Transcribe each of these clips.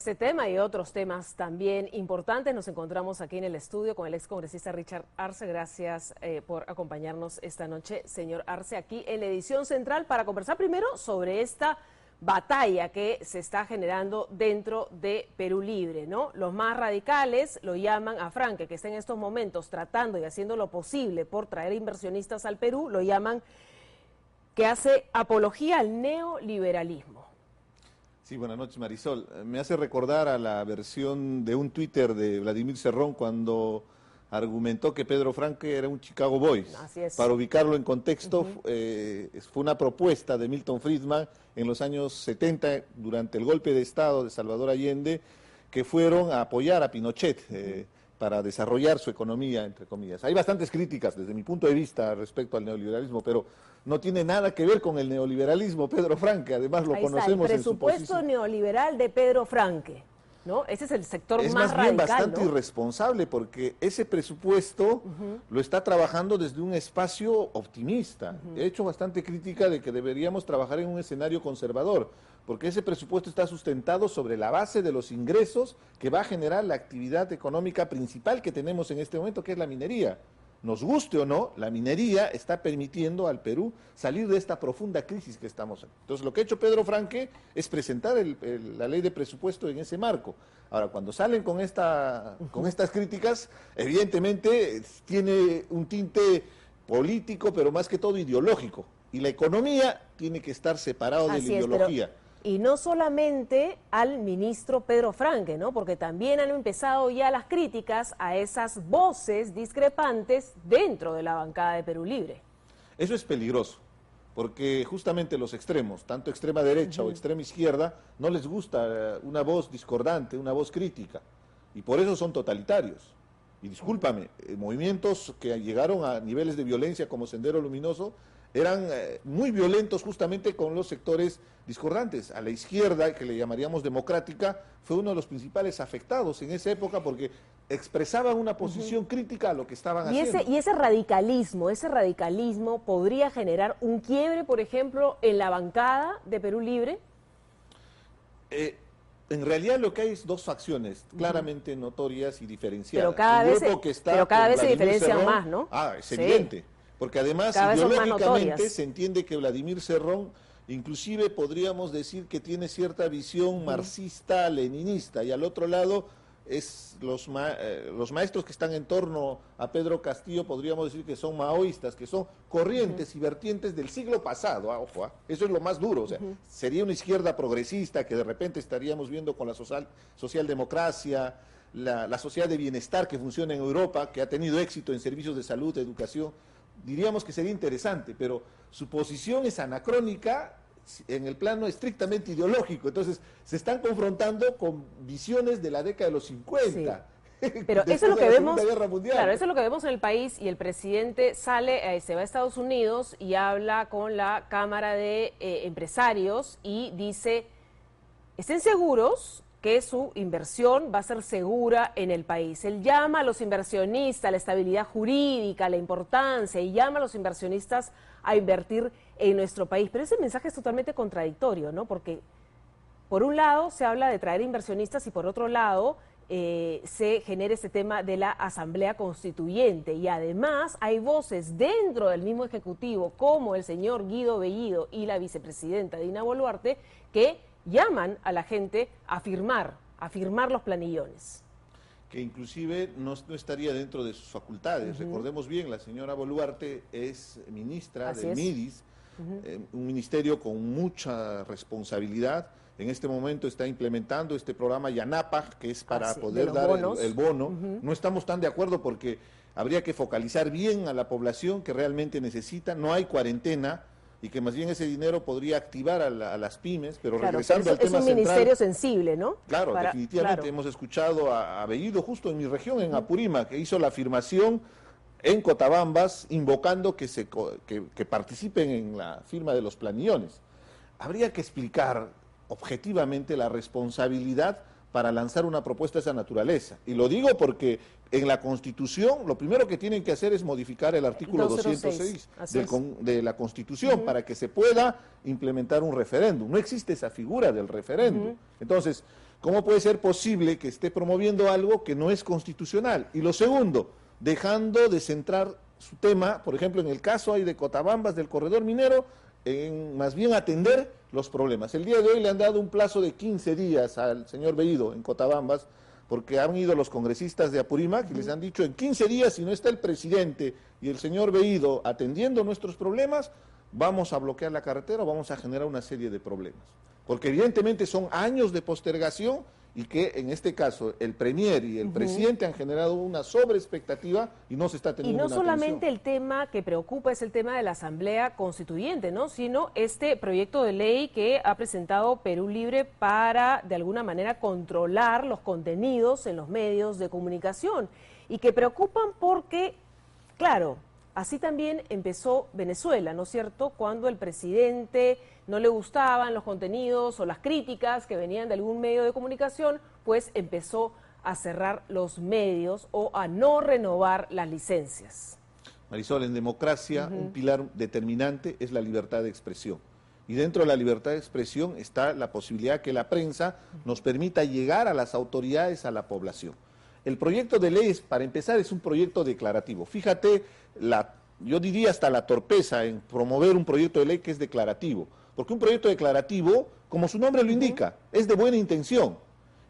Este tema y otros temas también importantes. Nos encontramos aquí en el estudio con el excongresista Richard Arce. Gracias por acompañarnos esta noche, señor Arce, aquí en la edición central para conversar primero sobre esta batalla que se está generando dentro de Perú Libre, ¿no? Los más radicales lo llaman a Franque, que está en estos momentos tratando y haciendo lo posible por traer inversionistas al Perú, lo llaman que hace apología al neoliberalismo. Sí, buenas noches, Marisol. Me hace recordar a la versión de un Twitter de Vladimir Cerrón cuando argumentó que Pedro Franque era un Chicago Boys. Así es. Para ubicarlo en contexto, fue una propuesta de Milton Friedman en los años 70, durante el golpe de Estado de Salvador Allende, que fueron a apoyar a Pinochet para desarrollar su economía, entre comillas. Hay bastantes críticas desde mi punto de vista respecto al neoliberalismo, pero no tiene nada que ver con el neoliberalismo Pedro Franque, además lo conocemos en su posición. El presupuesto neoliberal de Pedro Franque, ¿no? Ese es el sector más radical, es más bien bastante ¿no? irresponsable, porque ese presupuesto lo está trabajando desde un espacio optimista. He hecho bastante crítica de que deberíamos trabajar en un escenario conservador, porque ese presupuesto está sustentado sobre la base de los ingresos que va a generar la actividad económica principal que tenemos en este momento, que es la minería. Nos guste o no, la minería está permitiendo al Perú salir de esta profunda crisis que estamos en. Entonces, lo que ha hecho Pedro Franque es presentar la ley de presupuesto en ese marco. Ahora, cuando salen con estas críticas, evidentemente tiene un tinte político, pero más que todo ideológico. Y la economía tiene que estar separada de la ideología. Y no solamente al ministro Pedro Franque, ¿no? Porque también han empezado ya las críticas a esas voces discrepantes dentro de la bancada de Perú Libre. Eso es peligroso, porque justamente los extremos, tanto extrema derecha o extrema izquierda, no les gusta una voz discordante, una voz crítica, y por eso son totalitarios. Y discúlpame, movimientos que llegaron a niveles de violencia como Sendero Luminoso eran muy violentos justamente con los sectores discordantes. A la izquierda, que le llamaríamos democrática, fue uno de los principales afectados en esa época porque expresaban una posición crítica a lo que estaban haciendo. Y ese radicalismo podría generar un quiebre, por ejemplo, en la bancada de Perú Libre. En realidad lo que hay es dos facciones claramente notorias y diferenciadas. Pero cada vez se diferencian más, ¿no? Ah, es evidente. Porque además ideológicamente se entiende que Vladimir Cerrón inclusive podríamos decir que tiene cierta visión marxista-leninista, y al otro lado es los maestros que están en torno a Pedro Castillo, podríamos decir que son maoístas, que son corrientes y vertientes del siglo pasado, ojo, eso es lo más duro, o sea, sería una izquierda progresista que de repente estaríamos viendo con la socialdemocracia, la sociedad de bienestar que funciona en Europa, que ha tenido éxito en servicios de salud, educación. Diríamos que sería interesante, pero su posición es anacrónica en el plano estrictamente ideológico. Entonces, se están confrontando con visiones de la década de los 50. Sí. Pero eso es lo que vemos, claro, eso es lo que vemos en el país, y el presidente sale, se va a Estados Unidos y habla con la Cámara de Empresarios y dice, estén seguros que su inversión va a ser segura en el país. Él llama a los inversionistas, la estabilidad jurídica, la importancia, y llama a los inversionistas a invertir en nuestro país. Pero ese mensaje es totalmente contradictorio, ¿no? Porque por un lado se habla de traer inversionistas y por otro lado se genera este tema de la Asamblea Constituyente. Y además hay voces dentro del mismo Ejecutivo, como el señor Guido Bellido y la vicepresidenta Dina Boluarte, que llaman a la gente a firmar los planillones. Que inclusive no estaría dentro de sus facultades. Recordemos bien, la señora Boluarte es ministra del MIDIS, un ministerio con mucha responsabilidad. En este momento está implementando este programa Yanapag, que es para poder dar el bono. No estamos tan de acuerdo porque habría que focalizar bien a la población que realmente necesita. No hay cuarentena, y que más bien ese dinero podría activar a las pymes, pero regresando al tema central. Es un ministerio sensible, ¿no? Claro, definitivamente hemos escuchado a Bellido justo en mi región, en Apurímac, que hizo la afirmación en Cotabambas, invocando que participen en la firma de los planillones. Habría que explicar objetivamente la responsabilidad para lanzar una propuesta de esa naturaleza. Y lo digo porque en la Constitución lo primero que tienen que hacer es modificar el artículo 206 de la Constitución para que se pueda implementar un referéndum. No existe esa figura del referéndum. Entonces, ¿cómo puede ser posible que esté promoviendo algo que no es constitucional? Y lo segundo, dejando de centrar su tema, por ejemplo, en el caso ahí de Cotabambas, del corredor minero, en más bien atender los problemas. El día de hoy le han dado un plazo de 15 días al señor Bellido en Cotabambas, porque han ido los congresistas de Apurímac y les han dicho en 15 días, si no está el presidente y el señor Bellido atendiendo nuestros problemas, vamos a bloquear la carretera o vamos a generar una serie de problemas. Porque evidentemente son años de postergación y que en este caso el premier y el presidente han generado una sobreexpectativa y no se está teniendo una atención. Y no solamente atención. El tema que preocupa es el tema de la Asamblea Constituyente, ¿no? Sino este proyecto de ley que ha presentado Perú Libre para, de alguna manera, controlar los contenidos en los medios de comunicación y que preocupan porque, claro, así también empezó Venezuela, ¿no es cierto?, cuando el presidente no le gustaban los contenidos o las críticas que venían de algún medio de comunicación, pues empezó a cerrar los medios o a no renovar las licencias. Marisol, en democracia un pilar determinante es la libertad de expresión. Y dentro de la libertad de expresión está la posibilidad que la prensa nos permita llegar a las autoridades, a la población. El proyecto de ley, para empezar, es un proyecto declarativo. Fíjate, yo diría hasta la torpeza en promover un proyecto de ley que es declarativo. Porque un proyecto declarativo, como su nombre lo indica, es de buena intención.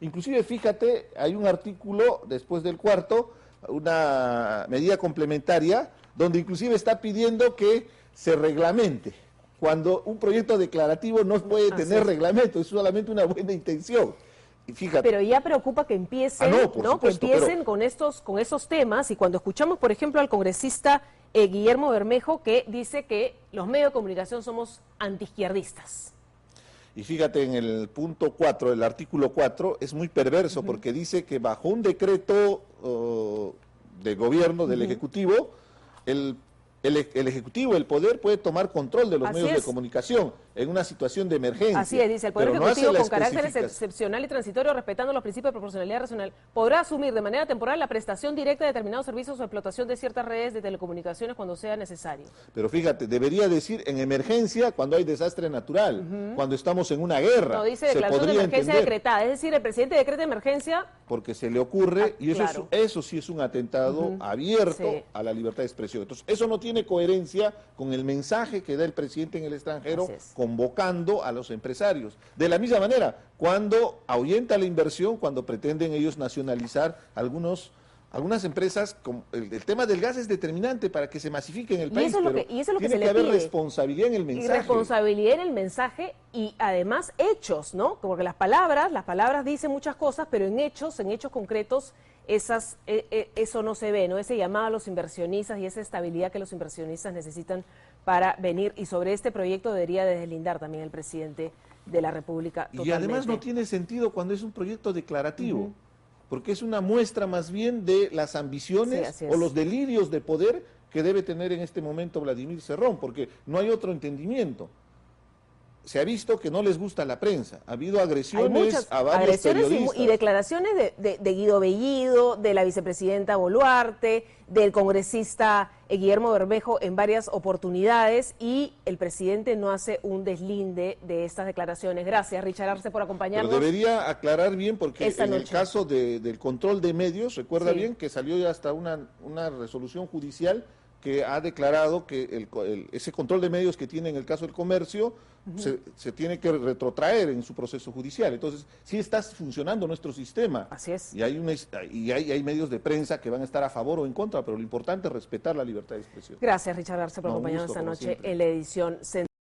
Inclusive, fíjate, hay un artículo después del cuarto, una medida complementaria, donde inclusive está pidiendo que se reglamente. Cuando un proyecto declarativo no puede tener reglamento, es solamente una buena intención. Fíjate. Pero ya preocupa que empiecen, con esos temas, y cuando escuchamos, por ejemplo, al congresista Guillermo Bermejo, que dice que los medios de comunicación somos antiizquierdistas. Y fíjate, en el punto 4, el artículo 4, es muy perverso, porque dice que bajo un decreto de gobierno, del Ejecutivo, el Ejecutivo, el Poder, puede tomar control de los medios de comunicación en una situación de emergencia. Así es, dice, el Poder Ejecutivo, con carácter excepcional y transitorio, respetando los principios de proporcionalidad racional, podrá asumir de manera temporal la prestación directa de determinados servicios o explotación de ciertas redes de telecomunicaciones cuando sea necesario. Pero fíjate, debería decir en emergencia cuando hay desastre natural, cuando estamos en una guerra. No, dice declaración de emergencia decretada, es decir, el presidente decreta emergencia. Porque se le ocurre, y eso sí es un atentado abierto a la libertad de expresión. Entonces, eso no tiene coherencia con el mensaje que da el presidente en el extranjero, convocando a los empresarios. De la misma manera, cuando ahuyenta la inversión, cuando pretenden ellos nacionalizar algunas empresas, el tema del gas es determinante para que se masifique en el país, pero tiene que haber responsabilidad en el mensaje. Y responsabilidad en el mensaje y además hechos, ¿no? Porque las palabras dicen muchas cosas, pero en hechos concretos, eso no se ve, ¿no? Ese llamado a los inversionistas y esa estabilidad que los inversionistas necesitan para venir. Y sobre este proyecto debería deslindar también el presidente de la República totalmente. Y además no tiene sentido cuando es un proyecto declarativo, porque es una muestra más bien de las ambiciones o los delirios de poder que debe tener en este momento Vladimir Cerrón, porque no hay otro entendimiento. Se ha visto que no les gusta la prensa, ha habido agresiones a varios periodistas. Y declaraciones de Guido Bellido, de la vicepresidenta Boluarte, del congresista Guillermo Bermejo en varias oportunidades, y el presidente no hace un deslinde de estas declaraciones. Gracias, Richard Arce, por acompañarnos. Pero debería aclarar bien, porque en el caso del control de medios, recuerda bien que salió ya hasta una resolución judicial que ha declarado que ese control de medios que tiene en el caso del comercio se tiene que retrotraer en su proceso judicial. Entonces, sí está funcionando nuestro sistema. Así es. Y hay medios de prensa que van a estar a favor o en contra, pero lo importante es respetar la libertad de expresión. Gracias, Richard Arce, por acompañarnos esta noche en la edición central.